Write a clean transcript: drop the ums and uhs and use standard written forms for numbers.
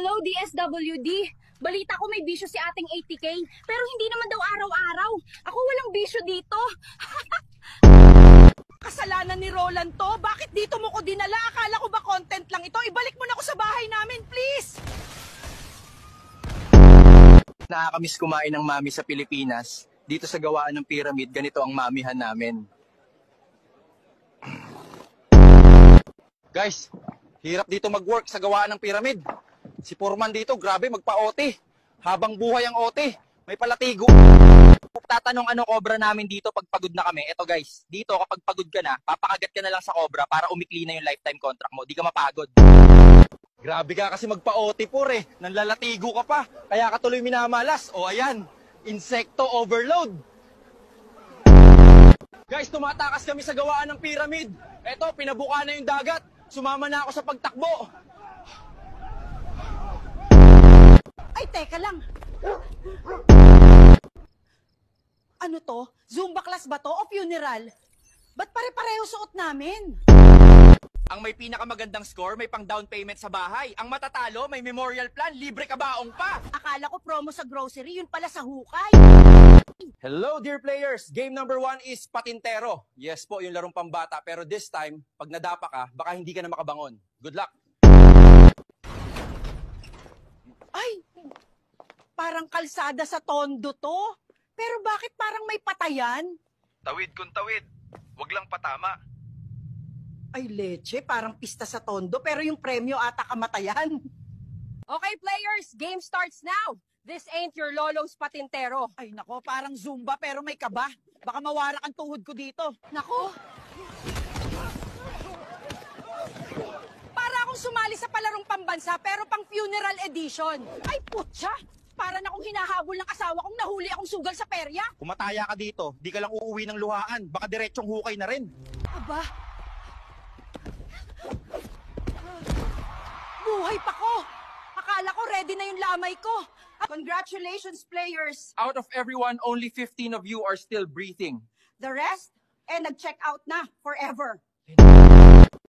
Hello, DSWD. Balita ko may bisyo si ating 80K, pero hindi naman daw araw-araw. Ako walang bisyo dito. Kasalanan ni Roland to. Bakit dito mo ko dinala? Akala ko ba content lang ito? Ibalik mo na ako sa bahay namin, please! Nakakamiss kumain ng mami sa Pilipinas. Dito sa gawaan ng pyramid, ganito ang mamihan namin. Guys, hirap dito mag-work sa gawaan ng pyramid. Si Foreman dito, grabe, magpa-OT. Habang buhay ang OT, may palatigo. Tatanong ano cobra namin dito pag pagod na kami. Eto guys, dito kapag pagod ka na, papakagat ka na lang sa cobra para umikli na yung lifetime contract mo. Di ka mapagod. Grabe ka kasi magpa-OT por eh. Nanlalatigo ka pa. Kaya ka tuloy minamalas. O ayan, insekto overload. Guys, tumatakas kami sa gawaan ng pyramid. Eto, pinabuka na yung dagat. Sumama na ako sa pagtakbo. Ay, teka lang. Ano to? Zumba class ba to o funeral? Ba't pare-pareho suot namin? Ang may pinakamagandang score, may pang down payment sa bahay. Ang matatalo, may memorial plan, libre kabaong pa. Akala ko promo sa grocery, yun pala sa hukay. Hello dear players! Game number 1 is Patintero. Yes po, yung larong pambata. Pero this time, pag nadapa ka, baka hindi ka na makabangon. Good luck! Ay, parang kalsada sa Tondo to. Pero bakit parang may patayan? Tawid kung tawid. Wag lang patama. Ay, leche, parang pista sa Tondo, pero yung premyo ata kamatayan. Okay, players, game starts now. This ain't your lolo's patintero. Ay, nako, parang Zumba pero may kaba. Baka mawarak ang tuhod ko dito. Nako, Para akong sumali sa palarong pambansa pero pang funeral edition. Ay, putya! Para na akong hinahabol ng asawa kong nahuli akong sugal sa perya. Kumataya ka dito, di ka lang uuwi ng luhaan. Baka diretsong hukay na rin. Aba? Buhay pa ko! Akala ko ready na yung lamay ko. Congratulations, players! Out of everyone, only 15 of you are still breathing. The rest, nag-check out na forever.